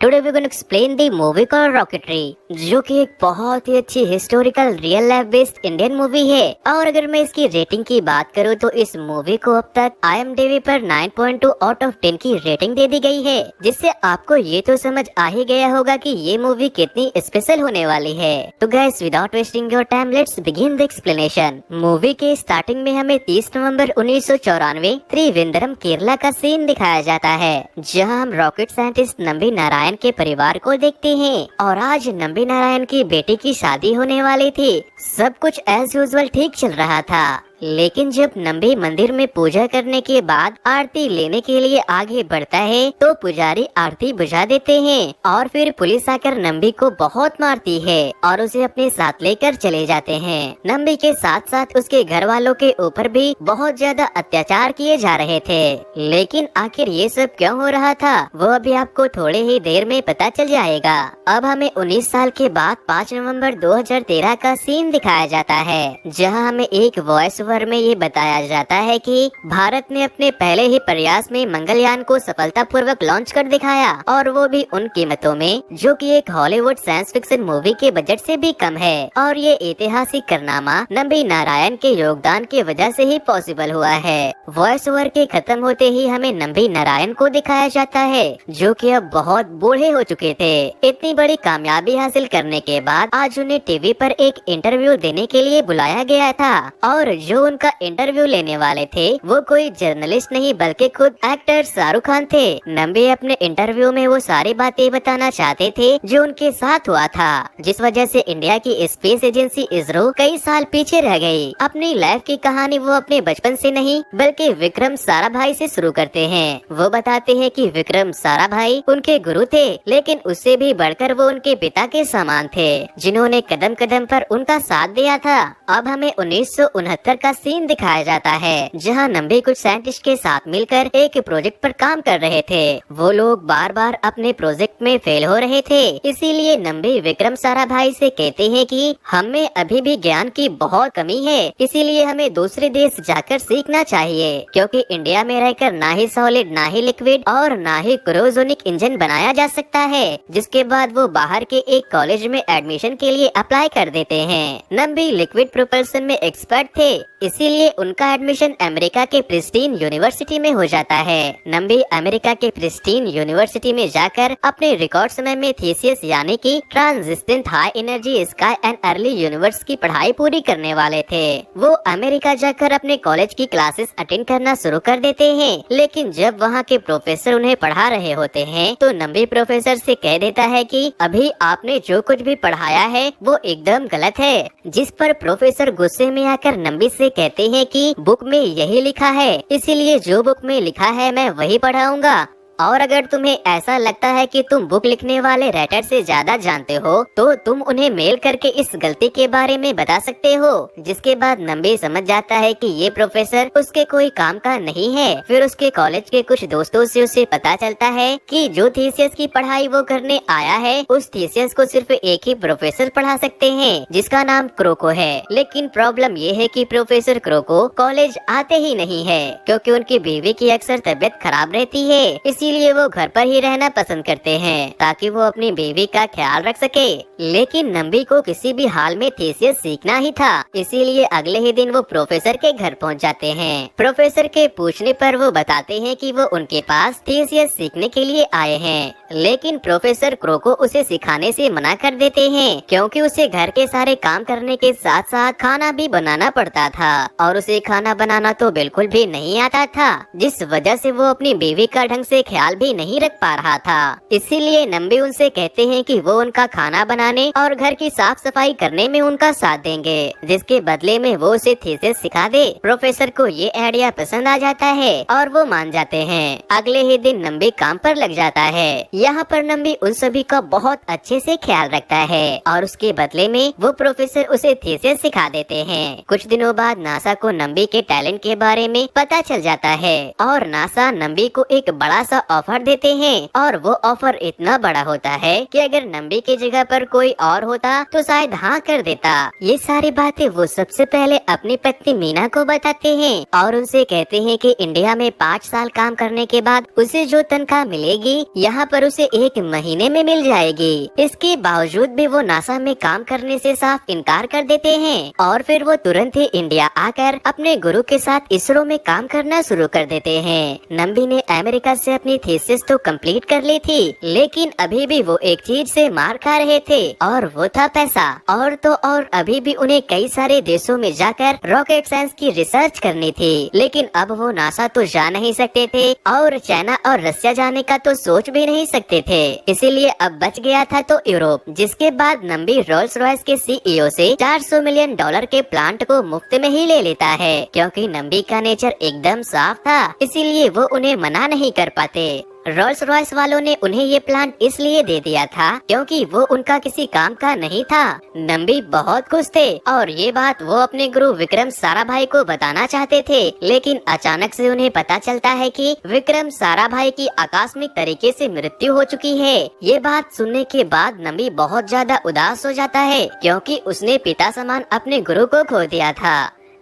Today we gonna explain the movie called Rocketry, जो कि एक बहुत ही अच्छी historical real life based Indian movie है। और अगर मैं इसकी रेटिंग की बात करूँ तो इस मूवी को अब तक IMDb पर 9.2 आउट ऑफ 10 की रेटिंग दे दी गई है, जिससे आपको ये तो समझ आ ही गया होगा कि ये मूवी कितनी स्पेशल होने वाली है। तो guys, without wasting your time, let's begin the explanation. Movie के स्टार्टिंग में हमें 30 नवंबर 1994 त्रिवेंद्रम केरला का सीन दिखाया जाता है, जहां हम रॉकेट साइंटिस्ट नंबी नारायण के परिवार को देखते हैं। और आज नंबी नारायण की बेटी की शादी होने वाली थी। सब कुछ एज यूजुअल ठीक चल रहा था, लेकिन जब नंबी मंदिर में पूजा करने के बाद आरती लेने के लिए आगे बढ़ता है तो पुजारी आरती बुझा देते हैं और फिर पुलिस आकर नंबी को बहुत मारती है और उसे अपने साथ लेकर चले जाते हैं। नंबी के साथ साथ उसके घर वालों के ऊपर भी बहुत ज्यादा अत्याचार किए जा रहे थे। लेकिन आखिर ये सब क्यों हो रहा था वो अभी आपको थोड़े ही देर में पता चल जाएगा। अब हमें 19 साल के बाद 5 नवंबर 2013 का सीन दिखाया जाता है, जहां हमें एक वॉइस में ये बताया जाता है कि भारत ने अपने पहले ही प्रयास में मंगलयान को सफलतापूर्वक लॉन्च कर दिखाया, और वो भी उन कीमतों में जो कि एक हॉलीवुड साइंस फिक्शन मूवी के बजट से भी कम है। और ये ऐतिहासिक कारनामा नंबी नारायण के योगदान की वजह से ही पॉसिबल हुआ है। वॉइस ओवर के खत्म होते ही हमें नंबी नारायण को दिखाया जाता है, जो कि अब बहुत बूढ़े हो चुके थे। इतनी बड़ी कामयाबी हासिल करने के बाद आज उन्हें टीवी पर एक इंटरव्यू देने के लिए बुलाया गया था, और जो उनका इंटरव्यू लेने वाले थे वो कोई जर्नलिस्ट नहीं बल्कि खुद एक्टर शाहरुख खान थे। नंबी अपने इंटरव्यू में वो सारी बातें बताना चाहते थे जो उनके साथ हुआ था, जिस वजह से इंडिया की स्पेस एजेंसी इसरो कई साल पीछे रह गई। अपनी लाइफ की कहानी वो अपने बचपन से नहीं बल्कि विक्रम साराभाई से शुरू करते हैं। वो बताते हैं कि विक्रम साराभाई उनके गुरु थे, लेकिन उससे भी बढ़कर वो उनके पिता के समान थे, जिन्होंने कदम कदम पर उनका साथ दिया था। अब हमें 1969 का सीन दिखाया जाता है, जहां नंबी कुछ साइंटिस्ट के साथ मिलकर एक प्रोजेक्ट पर काम कर रहे थे। वो लोग बार बार अपने प्रोजेक्ट में फेल हो रहे थे, इसीलिए नंबी विक्रम साराभाई से कहते हैं कि हमें अभी भी ज्ञान की बहुत कमी है, इसीलिए हमें दूसरे देश जाकर सीखना चाहिए, क्योंकि इंडिया में रहकर ना ही सॉलिड, ना ही लिक्विड और ना ही क्रायोजेनिक इंजन बनाया जा सकता है। जिसके बाद वो बाहर के एक कॉलेज में एडमिशन के लिए अप्लाई कर देते हैं। नंबी लिक्विड प्रोपल्शन में एक्सपर्ट थे, इसीलिए उनका एडमिशन अमेरिका के प्रिस्टीन यूनिवर्सिटी में हो जाता है। नंबी अमेरिका के प्रिस्टीन यूनिवर्सिटी में जाकर अपने रिकॉर्ड समय में थीसिस यानी कि transient high energy sky and early universe की पढ़ाई पूरी करने वाले थे। वो अमेरिका जाकर अपने कॉलेज की क्लासेस अटेंड करना शुरू कर देते हैं, लेकिन जब वहाँ के प्रोफेसर उन्हें पढ़ा रहे होते हैं तो नंबी प्रोफेसर से कह देता है कि अभी आपने जो कुछ भी पढ़ाया है वो एकदम गलत है। जिस पर प्रोफेसर गुस्से में आकर नंबी से कहते हैं कि बुक में यही लिखा है, इसीलिए जो बुक में लिखा है मैं वही पढ़ाऊंगा, और अगर तुम्हें ऐसा लगता है कि तुम बुक लिखने वाले राइटर से ज्यादा जानते हो तो तुम उन्हें मेल करके इस गलती के बारे में बता सकते हो। जिसके बाद नंबी समझ जाता है कि ये प्रोफेसर उसके कोई काम का नहीं है। फिर उसके कॉलेज के कुछ दोस्तों से उसे पता चलता है कि जो थीसिस की पढ़ाई वो करने आया है उस थीसिस को सिर्फ एक ही प्रोफेसर पढ़ा सकते हैं, जिसका नाम क्रोको है। लेकिन प्रॉब्लम ये है कि प्रोफेसर क्रोको कॉलेज आते ही नहीं है, क्योंकि उनकी बीवी की अक्सर तबीयत खराब रहती है। इसीलिए वो घर पर ही रहना पसंद करते हैं ताकि वो अपनी बीवी का ख्याल रख सके। लेकिन नंबी को किसी भी हाल में थीसिस सीखना ही था, इसीलिए अगले ही दिन वो प्रोफेसर के घर पहुंच जाते हैं। प्रोफेसर के पूछने पर वो बताते हैं कि वो उनके पास थीसिस सीखने के लिए आए हैं, लेकिन प्रोफेसर क्रोको उसे सिखाने से मना कर देते हैं, क्योंकि उसे घर के सारे काम करने के साथ साथ खाना भी बनाना पड़ता था, और उसे खाना बनाना तो बिल्कुल भी नहीं आता था, जिस वजह से वो अपनी बीवी का ढंग से ख्याल भी नहीं रख पा रहा था। इसीलिए नंबी उनसे कहते हैं कि वो उनका खाना बनाने और घर की साफ सफाई करने में उनका साथ देंगे, जिसके बदले में वो उसे थीसिस सिखा दे। प्रोफेसर को ये आइडिया पसंद आ जाता है और वो मान जाते हैं। अगले ही दिन नंबी काम पर लग जाता है। यहाँ पर नंबी उन सभी का बहुत अच्छे से ख्याल रखता है और उसके बदले में वो प्रोफेसर उसे थीसिस सिखा देते हैं। कुछ दिनों बाद नासा को नंबी के टैलेंट के बारे में पता चल जाता है और नासा नंबी को एक बड़ा सा का ऑफर देते हैं और वो ऑफर इतना बड़ा होता है कि अगर नंबी की जगह पर कोई और होता तो शायद हाँ कर देता। ये सारी बातें वो सबसे पहले अपनी पत्नी मीना को बताते हैं और उनसे कहते हैं कि इंडिया में 5 साल काम करने के बाद उसे जो तनख्वाह मिलेगी यहाँ पर उसे 1 महीने में मिल जाएगी। इसके बावजूद भी वो नासा में काम करने से साफ इनकार कर देते हैं और फिर वो तुरंत ही इंडिया आकर अपने गुरु के साथ इसरो में काम करना शुरू कर देते हैं। नंबी ने अमेरिका से अपनी थीसिस तो कंप्लीट कर ली थी, लेकिन अभी भी वो एक चीज से मार खा रहे थे और वो था पैसा। और तो और अभी भी उन्हें कई सारे देशों में जाकर रॉकेट साइंस की रिसर्च करनी थी, लेकिन अब वो नासा तो जा नहीं सकते थे और चाइना और रसिया जाने का तो सोच भी नहीं सकते थे। इसीलिए अब बच गया था तो यूरोप, जिसके बाद नंबी रोल्स रॉयस के सीईओ से $400 मिलियन के प्लांट को मुफ्त में ही ले लेता है। क्योंकि नंबी का नेचर एकदम साफ था, इसीलिए वो उन्हें मना नहीं कर पाते। रोल्स रॉयस वालों ने उन्हें ये प्लांट इसलिए दे दिया था क्योंकि वो उनका किसी काम का नहीं था। नंबी बहुत खुश थे और ये बात वो अपने गुरु विक्रम साराभाई को बताना चाहते थे, लेकिन अचानक से उन्हें पता चलता है कि विक्रम साराभाई की आकस्मिक तरीके से मृत्यु हो चुकी है। ये बात सुनने के बाद नंबी बहुत ज्यादा उदास हो जाता है क्योंकि उसने पिता समान अपने गुरु को खो दिया था।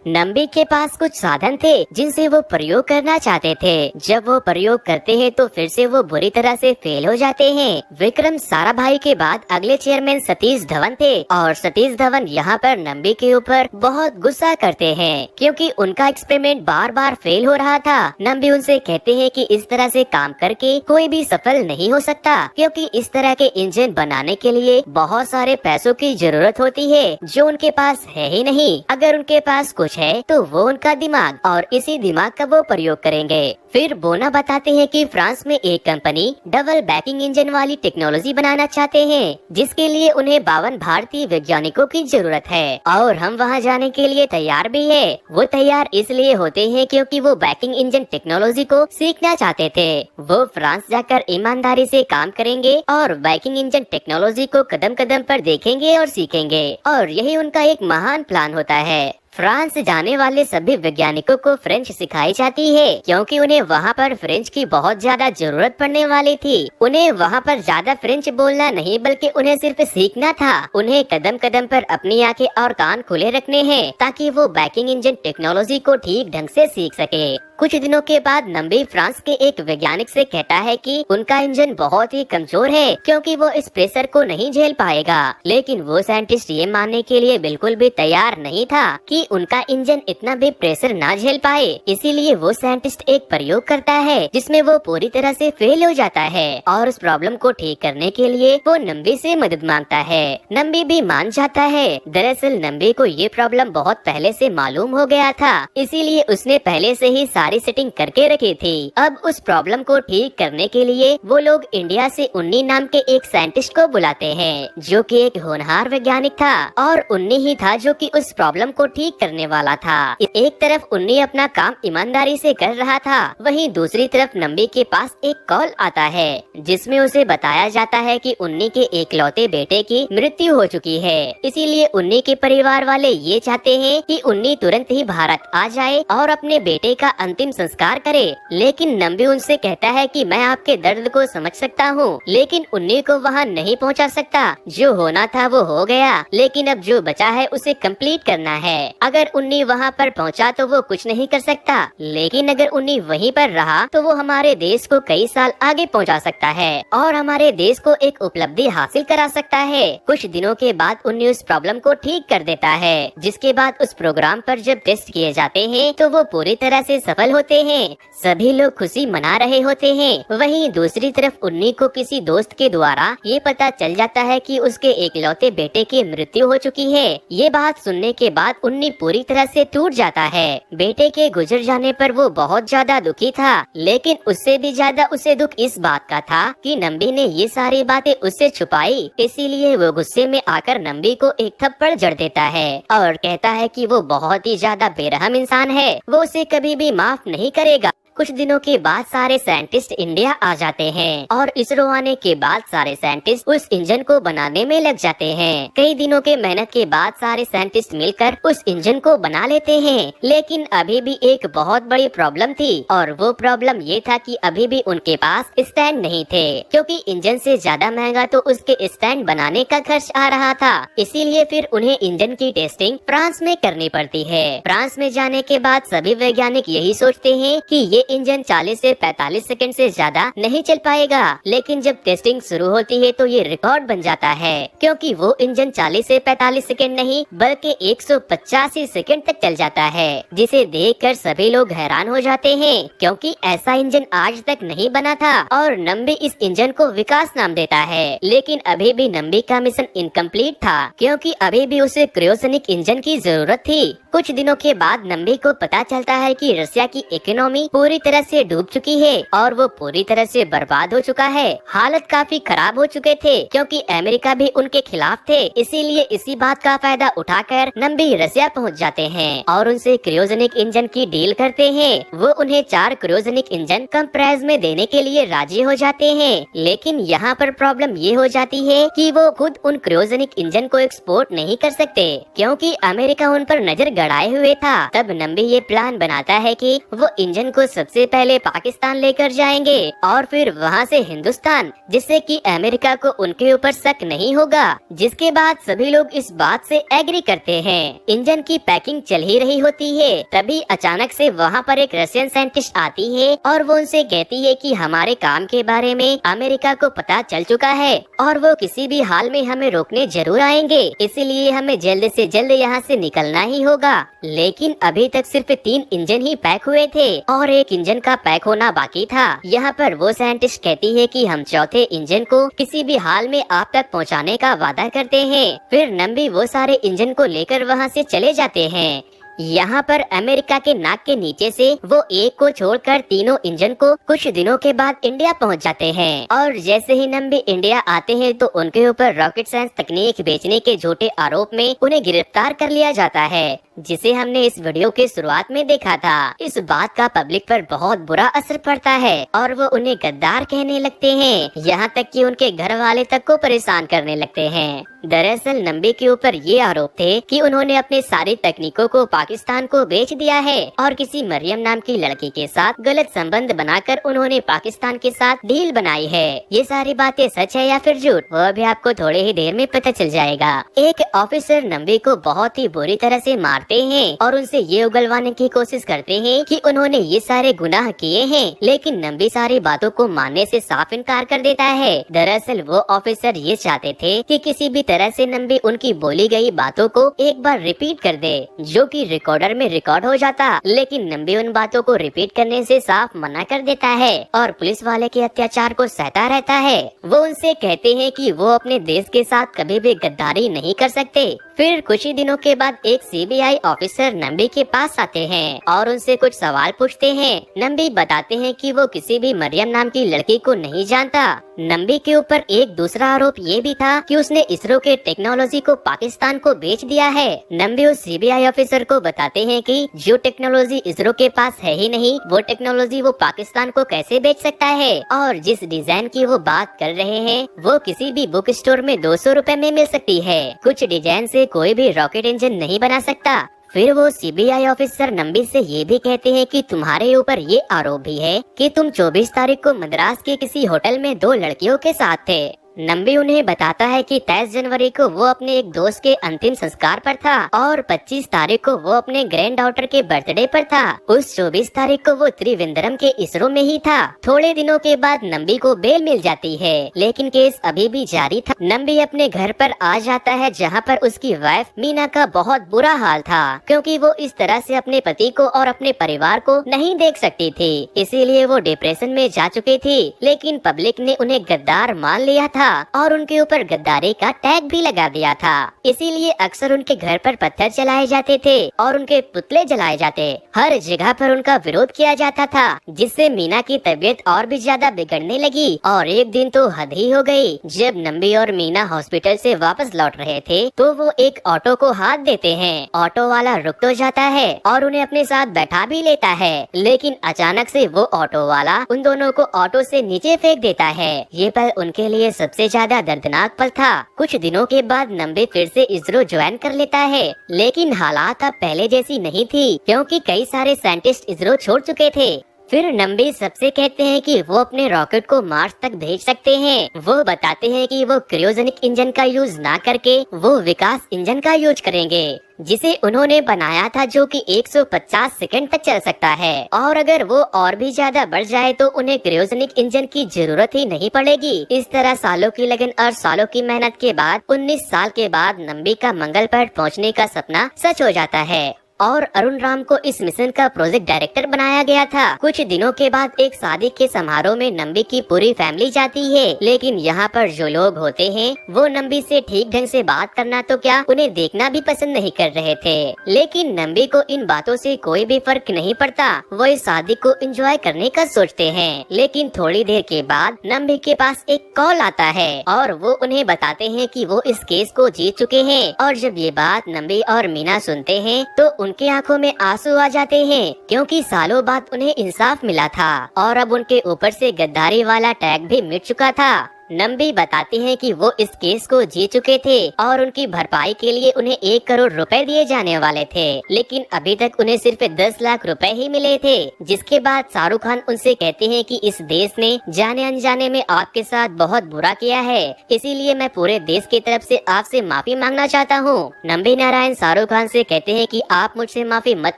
नंबी के पास कुछ साधन थे जिनसे वो प्रयोग करना चाहते थे। जब वो प्रयोग करते हैं तो फिर से वो बुरी तरह से फेल हो जाते हैं। विक्रम साराभाई के बाद अगले चेयरमैन सतीश धवन थे और सतीश धवन यहाँ पर नंबी के ऊपर बहुत गुस्सा करते हैं क्योंकि उनका एक्सपेरिमेंट बार बार फेल हो रहा था। नंबी उनसे कहते हैं कि इस तरह से काम करके कोई भी सफल नहीं हो सकता क्योंकि इस तरह के इंजन बनाने के लिए बहुत सारे पैसों की जरूरत होती है जो उनके पास है ही नहीं। अगर उनके पास कुछ है तो वो उनका दिमाग, और इसी दिमाग का वो प्रयोग करेंगे। फिर बोना बताते हैं कि फ्रांस में एक कंपनी डबल बैकिंग इंजन वाली टेक्नोलॉजी बनाना चाहते हैं जिसके लिए उन्हें 52 भारतीय वैज्ञानिकों की जरूरत है और हम वहां जाने के लिए तैयार भी है। वो तैयार इसलिए होते हैं क्योंकि वो बैकिंग इंजन टेक्नोलॉजी को सीखना चाहते थे। वो फ्रांस जाकर ईमानदारी से काम करेंगे और बैकिंग इंजन टेक्नोलॉजी को कदम कदम पर देखेंगे और सीखेंगे, और यही उनका एक महान प्लान होता है। फ्रांस जाने वाले सभी वैज्ञानिकों को फ्रेंच सिखाई जाती है क्योंकि उन्हें वहाँ पर फ्रेंच की बहुत ज्यादा जरूरत पड़ने वाली थी। उन्हें वहाँ पर ज्यादा फ्रेंच बोलना नहीं बल्कि उन्हें सिर्फ सीखना था। उन्हें कदम कदम पर अपनी आंखें और कान खुले रखने हैं ताकि वो बैकिंग इंजन टेक्नोलॉजी को ठीक ढंग से सीख सके। कुछ दिनों के बाद नंबी फ्रांस के एक वैज्ञानिक से कहता है कि उनका इंजन बहुत ही कमजोर है क्योंकि वो इस प्रेशर को नहीं झेल पाएगा, लेकिन वो साइंटिस्ट ये मानने के लिए बिल्कुल भी तैयार नहीं था कि उनका इंजन इतना भी प्रेशर ना झेल पाए। इसीलिए वो साइंटिस्ट एक प्रयोग करता है जिसमें वो पूरी तरह से फेल हो जाता है और उस प्रॉब्लम को ठीक करने के लिए वो नंबी से मदद मांगता है। नंबी भी मान जाता है। दरअसल नंबी को ये प्रॉब्लम बहुत पहले से मालूम हो गया था, इसीलिए उसने पहले से ही सारी सेटिंग करके रखी थी। अब उस प्रॉब्लम को ठीक करने के लिए वो लोग इंडिया से उन्नी नाम के एक साइंटिस्ट को बुलाते हैं जो कि एक होनहार वैज्ञानिक था, और उन्नी ही था जो कि उस प्रॉब्लम को ठीक करने वाला था। एक तरफ उन्नी अपना काम ईमानदारी से कर रहा था, वहीं दूसरी तरफ नंबी के पास एक कॉल आता है जिसमें उसे बताया जाता है कि उन्नी के एकलौते बेटे की मृत्यु हो चुकी है। इसीलिए उन्नी के परिवार वाले ये चाहते हैं कि उन्नी तुरंत ही भारत आ जाए और अपने बेटे का अंतिम संस्कार करे। लेकिन नंबी उनसे कहता है कि मैं आपके दर्द को समझ सकता हूँ, लेकिन उन्नी को वहाँ नहीं पहुँचा सकता। जो होना था वो हो गया, लेकिन अब जो बचा है उसे कंप्लीट करना है। अगर उन्नी वहाँ पर पहुँचा तो वो कुछ नहीं कर सकता, लेकिन अगर उन्नी वहीं पर रहा तो वो हमारे देश को कई साल आगे पहुँचा सकता है और हमारे देश को एक उपलब्धि हासिल करा सकता है। कुछ दिनों के बाद उन्नी उस प्रॉब्लम को ठीक कर देता है, जिसके बाद उस प्रोग्राम पर जब टेस्ट किए जाते हैं तो वो पूरी तरह से सफल होते हैं। सभी लोग खुशी मना रहे होते हैं। वहीं दूसरी तरफ उन्नी को किसी दोस्त के द्वारा ये पता चल जाता है कि उसके एकलौते बेटे की मृत्यु हो चुकी है। ये बात सुनने के बाद उन्नी पूरी तरह से टूट जाता है। बेटे के गुजर जाने पर वो बहुत ज्यादा दुखी था, लेकिन उससे भी ज्यादा उसे दुख इस बात का था कि नंबी ने ये सारी बातें उससे छुपाई। इसीलिए वो गुस्से में आकर नंबी को एक थप्पड़ जड़ देता है और कहता है कि वो बहुत ही ज्यादा बेरहम इंसान है, वो उसे कभी भी माफ नहीं करेगा। कुछ दिनों के बाद सारे साइंटिस्ट इंडिया आ जाते हैं और इसरो आने के बाद सारे साइंटिस्ट उस इंजन को बनाने में लग जाते हैं। कई दिनों के मेहनत के बाद सारे साइंटिस्ट मिलकर उस इंजन को बना लेते हैं, लेकिन अभी भी एक बहुत बड़ी प्रॉब्लम थी और वो प्रॉब्लम ये था कि अभी भी उनके पास स्टैंड नहीं थे, क्योंकि इंजन से ज्यादा महंगा तो उसके स्टैंड बनाने का खर्च आ रहा था। इसीलिए फिर उन्हें इंजन की टेस्टिंग फ्रांस में करनी पड़ती है। फ्रांस में जाने के बाद सभी वैज्ञानिक यही सोचते हैं कि ये इंजन 40 से 45 सेकंड से ज्यादा नहीं चल पाएगा, लेकिन जब टेस्टिंग शुरू होती है तो ये रिकॉर्ड बन जाता है, क्योंकि वो इंजन 40 से 45 सेकंड नहीं बल्कि 185 सेकंड तक चल जाता है, जिसे देखकर सभी लोग हैरान हो जाते हैं, क्योंकि ऐसा इंजन आज तक नहीं बना था। और नंबी इस इंजन को विकास नाम देता है, लेकिन अभी भी नंबी का मिशन इनकम्प्लीट था, क्योंकि अभी भी उसे क्रायोजेनिक इंजन की जरूरत थी। कुछ दिनों के बाद नंबी को पता चलता है कि रशिया की इकोनॉमी पूरी तरह से डूब चुकी है और वो पूरी तरह से बर्बाद हो चुका है। हालत काफी खराब हो चुके थे, क्योंकि अमेरिका भी उनके खिलाफ थे। इसीलिए इसी बात का फायदा उठाकर नंबी रशिया पहुंच जाते हैं और उनसे क्रायोजेनिक इंजन की डील करते हैं। वो उन्हें 4 क्रायोजेनिक इंजन कम प्राइस में देने के लिए राजी हो जाते हैं, लेकिन यहाँ पर प्रॉब्लम ये हो जाती है कि वो खुद उन क्रायोजेनिक इंजन को एक्सपोर्ट नहीं कर सकते, क्योंकि अमेरिका उन पर नजर गड़ाए हुए था। तब नंबी ये प्लान बनाता है कि वो इंजन को सबसे पहले पाकिस्तान लेकर जाएंगे और फिर वहाँ से हिंदुस्तान, जिससे कि अमेरिका को उनके ऊपर शक नहीं होगा। जिसके बाद सभी लोग इस बात से एग्री करते हैं। इंजन की पैकिंग चल ही रही होती है, तभी अचानक से वहाँ पर एक रशियन साइंटिस्ट आती है और वो उनसे कहती है कि हमारे काम के बारे में अमेरिका को पता चल चुका है और वो किसी भी हाल में हमें रोकने जरूर आएंगे, इसलिए हमें जल्द से जल्द यहाँ से निकलना ही होगा। लेकिन अभी तक सिर्फ 3 इंजन ही पैक हुए थे और एक इंजन का पैक होना बाकी था। यहाँ पर वो साइंटिस्ट कहती है कि हम चौथे इंजन को किसी भी हाल में आप तक पहुँचाने का वादा करते हैं। फिर नंबी वो सारे इंजन को लेकर वहाँ से चले जाते हैं। यहाँ पर अमेरिका के नाक के नीचे से वो एक को छोड़कर तीनों इंजन को कुछ दिनों के बाद इंडिया पहुँच जाते हैं और जैसे ही नंबी इंडिया आते हैं तो उनके ऊपर रॉकेट साइंस तकनीक बेचने के झूठे आरोप में उन्हें गिरफ्तार कर लिया जाता है, जिसे हमने इस वीडियो के शुरुआत में देखा था। इस बात का पब्लिक पर बहुत बुरा असर पड़ता है और वो उन्हें गद्दार कहने लगते हैं, यहाँ तक कि उनके घर वाले तक को परेशान करने लगते हैं। दरअसल नंबी के ऊपर ये आरोप थे कि उन्होंने अपनी सारी तकनीकों को पाकिस्तान को बेच दिया है और किसी मरियम नाम की लड़की के साथ गलत संबंध बनाकर उन्होंने पाकिस्तान के साथ डील बनाई है। ये सारी बातें सच है या फिर झूठ, वो भी आपको थोड़े ही देर में पता चल जाएगा। एक ऑफिसर नंबी को बहुत ही बुरी तरह से मारते हैं और उनसे ये उगलवाने की कोशिश करते हैं कि उन्होंने ये सारे गुनाह किए हैं, लेकिन नंबी सारी बातों को मानने से साफ इनकार कर देता है। दरअसल वो ऑफिसर ये चाहते थे कि किसी भी तरह से नंबी उनकी बोली गई बातों को एक बार रिपीट कर दे, जो कि रिकॉर्डर में रिकॉर्ड हो जाता, लेकिन नंबी उन बातों को रिपीट करने से साफ मना कर देता है और पुलिस वाले के अत्याचार को सहता रहता है। वो उनसे कहते हैं कि वो अपने देश के साथ कभी भी गद्दारी नहीं कर सकते। फिर कुछ ही दिनों के बाद एक सीबीआई ऑफिसर नंबी के पास आते हैं और उनसे कुछ सवाल पूछते हैं। नंबी बताते हैं कि वो किसी भी मरियम नाम की लड़की को नहीं जानता। नंबी के ऊपर एक दूसरा आरोप ये भी था कि उसने इसरो के टेक्नोलॉजी को पाकिस्तान को बेच दिया है। नंबी उस सीबीआई ऑफिसर को बताते हैं कि जो टेक्नोलॉजी इसरो के पास है ही नहीं, वो टेक्नोलॉजी वो पाकिस्तान को कैसे बेच सकता है, और जिस डिजाइन की वो बात कर रहे हैं वो किसी भी बुक स्टोर में 200 रुपए में मिल सकती है। कुछ डिजाइन से कोई भी रॉकेट इंजन नहीं बना सकता। फिर वो सीबीआई ऑफिसर नंबी से ये भी कहते हैं कि तुम्हारे ऊपर ये आरोप भी है कि तुम 24 तारीख को मद्रास के किसी होटल में 2 लड़कियों के साथ थे। नंबी उन्हें बताता है कि 23 जनवरी को वो अपने एक दोस्त के अंतिम संस्कार पर था और 25 तारीख को वो अपने ग्रैंड डॉटर के बर्थडे पर था। उस 24 तारीख को वो त्रिवेंद्रम के इसरो में ही था। थोड़े दिनों के बाद नंबी को बेल मिल जाती है, लेकिन केस अभी भी जारी था। नंबी अपने घर पर आ जाता है, जहाँ पर उसकी वाइफ मीना का बहुत बुरा हाल था, क्योंकि वो इस तरह से अपने पति को और अपने परिवार को नहीं देख सकती थी, इसीलिए वो डिप्रेशन में जा चुकी थी। लेकिन पब्लिक ने उन्हें गद्दार मान लिया था था और उनके ऊपर गद्दारी का टैग भी लगा दिया था। इसीलिए अक्सर उनके घर पर पत्थर चलाए जाते थे और उनके पुतले जलाए जाते। हर जगह पर उनका विरोध किया जाता था, जिससे मीना की तबीयत और भी ज्यादा बिगड़ने लगी। और एक दिन तो हद ही हो गई। जब नंबी और मीना हॉस्पिटल से वापस लौट रहे थे तो वो एक ऑटो को हाथ देते हैं। ऑटो वाला रुक तो जाता है और उन्हें अपने साथ बैठा भी लेता है, लेकिन अचानक से वो ऑटो वाला उन दोनों को ऑटो से नीचे फेंक देता है। ये पल उनके लिए सबसे ज्यादा दर्दनाक पल था। कुछ दिनों के बाद नंबी फिर से इसरो ज्वाइन कर लेता है, लेकिन हालात अब पहले जैसी नहीं थी, क्योंकि कई सारे साइंटिस्ट इसरो छोड़ चुके थे। फिर नंबी सबसे कहते हैं कि वो अपने रॉकेट को मार्स तक भेज सकते हैं। वो बताते हैं कि वो क्रायोजेनिक इंजन का यूज ना करके वो विकास इंजन का यूज करेंगे, जिसे उन्होंने बनाया था, जो कि 150 सेकंड तक चल सकता है। और अगर वो और भी ज्यादा बढ़ जाए तो उन्हें क्रायोजेनिक इंजन की जरूरत ही नहीं पड़ेगी। इस तरह सालों की लगन और सालों की मेहनत के बाद 19 साल के बाद नंबी का मंगल पर पहुंचने का सपना सच हो जाता है और अरुण राम को इस मिशन का प्रोजेक्ट डायरेक्टर बनाया गया था। कुछ दिनों के बाद एक शादी के समारोह में नंबी की पूरी फैमिली जाती है, लेकिन यहाँ पर जो लोग होते हैं वो नंबी से ठीक ढंग से बात करना तो क्या, उन्हें देखना भी पसंद नहीं कर रहे थे। लेकिन नंबी को इन बातों से कोई भी फर्क नहीं पड़ता। वो इस शादी को एंजॉय करने का सोचते हैं। लेकिन थोड़ी देर के बाद नंबी के पास एक कॉल आता है और वो उन्हें बताते हैं कि वो इस केस को जीत चुके हैं। और जब ये बात नंबी और मीना सुनते हैं तो उनकी आंखों में आंसू आ जाते हैं, क्योंकि सालों बाद उन्हें इंसाफ मिला था और अब उनके ऊपर से गद्दारी वाला टैग भी मिट चुका था। नंबी बताते हैं कि वो इस केस को जीत चुके थे और उनकी भरपाई के लिए उन्हें 1 करोड़ रुपए दिए जाने वाले थे, लेकिन अभी तक उन्हें सिर्फ 10 लाख रुपए ही मिले थे। जिसके बाद शाहरुख खान उनसे कहते हैं कि इस देश ने जाने अनजाने में आपके साथ बहुत बुरा किया है, इसीलिए मैं पूरे देश की तरफ से आपसे माफी मांगना चाहता हूँ। नंबी नारायण शाहरुख खान से कहते हैं कि आप मुझसे माफी मत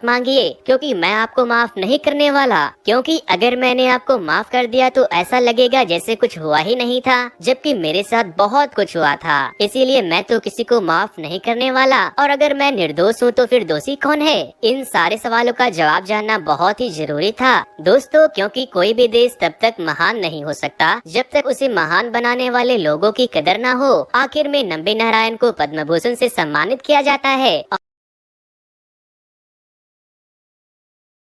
मांगिए, क्योंकि मैं आपको माफ नहीं करने वाला, क्योंकि अगर मैंने आपको माफ कर दिया तो ऐसा लगेगा जैसे कुछ हुआ ही नहीं था, जबकि मेरे साथ बहुत कुछ हुआ था। इसीलिए मैं तो किसी को माफ नहीं करने वाला, और अगर मैं निर्दोष हूँ तो फिर दोषी कौन है? इन सारे सवालों का जवाब जानना बहुत ही जरूरी था दोस्तों, क्योंकि कोई भी देश तब तक महान नहीं हो सकता जब तक उसे महान बनाने वाले लोगों की कदर न हो। आखिर में नंबी नारायण को पद्म भूषण से सम्मानित किया जाता है।